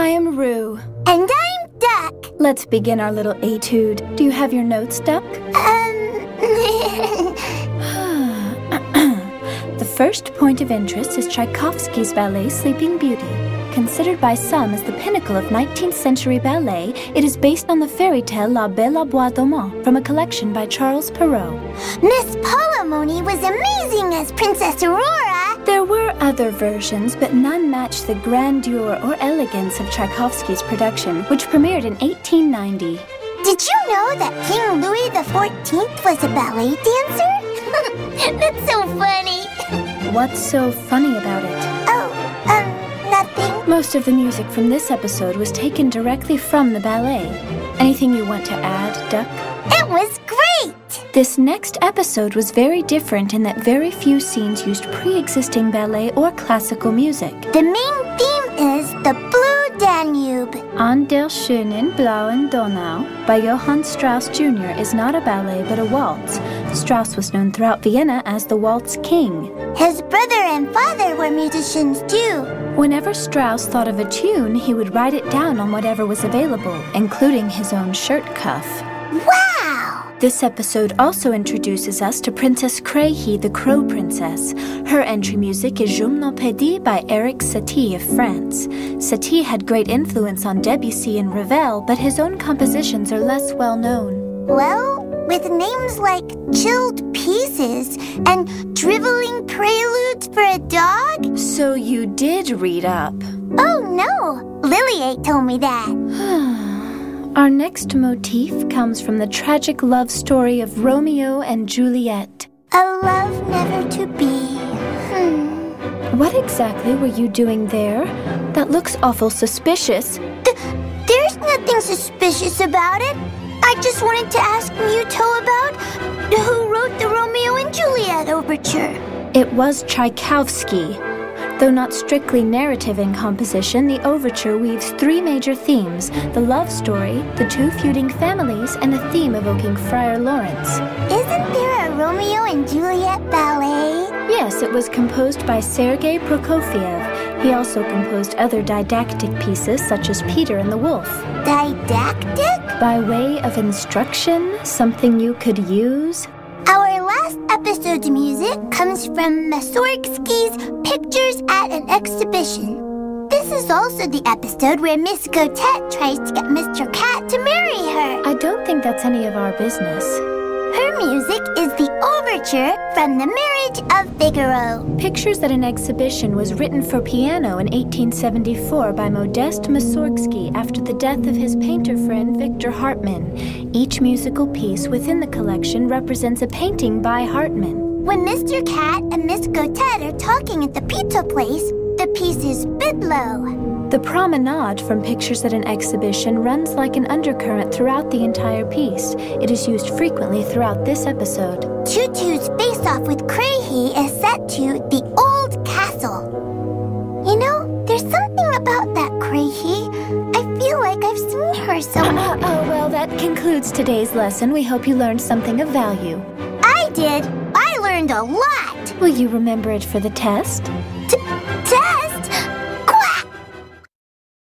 I am Rue. And I'm Duck. Let's begin our little etude. Do you have your notes, Duck? The first point of interest is Tchaikovsky's ballet Sleeping Beauty. Considered by some as the pinnacle of 19th century ballet, it is based on the fairy tale La Belle au Bois Dormant from a collection by Charles Perrault. Miss Polemoni was amazing as Princess Aurora. There were other versions, but none matched the grandeur or elegance of Tchaikovsky's production, which premiered in 1890. Did you know that King Louis XIV was a ballet dancer? That's so funny. What's so funny about it? Nothing. Most of the music from this episode was taken directly from the ballet. Anything you want to add, Duck? It was great! This next episode was very different in that very few scenes used pre-existing ballet or classical music. The main theme is the Blue Danube. An der schönen blauen Donau by Johann Strauss Jr. is not a ballet but a waltz. Strauss was known throughout Vienna as the Waltz King. His brother and father were musicians too. Whenever Strauss thought of a tune, he would write it down on whatever was available, including his own shirt cuff. Wow! This episode also introduces us to Princess Créhy, the Crow Princess. Her entry music is Je m'en pédis by Eric Satie of France. Satie had great influence on Debussy and Ravel, but his own compositions are less well known. Well, with names like Chilled Pieces and Driveling Preludes for a Dog? So you did read up. Oh no, Lily told me that. Our next motif comes from the tragic love story of Romeo and Juliet. A love never to be. What exactly were you doing there? That looks awful suspicious. There's nothing suspicious about it. I just wanted to ask Muto about who wrote the Romeo and Juliet overture. It was Tchaikovsky. Though not strictly narrative in composition, the overture weaves three major themes: the love story, the two feuding families, and a theme evoking Friar Lawrence. Isn't there a Romeo and Juliet ballet? Yes, it was composed by Sergei Prokofiev. He also composed other didactic pieces such as Peter and the Wolf. Didactic? By way of instruction, something you could use. Our last episode's music comes from Mussorgsky's Pictures at an Exhibition. This is also the episode where Miss Gotet tries to get Mr. Cat to marry her. I don't think that's any of our business. Her music is the overture from The Marriage of Figaro. Pictures at an Exhibition was written for piano in 1874 by Modest Mussorgsky after the death of his painter friend Victor Hartmann. Each musical piece within the collection represents a painting by Hartmann. When Mr. Cat and Miss Gotet are talking at the pizza place, the piece is Bidlow. The promenade from Pictures at an Exhibition runs like an undercurrent throughout the entire piece. It is used frequently throughout this episode. Tutu's face-off with Créhy is set to the Old Castle. You know, there's something about that Créhy. I feel like I've seen her somewhere. Well, that concludes today's lesson. We hope you learned something of value. I did. I learned a lot. Will you remember it for the test?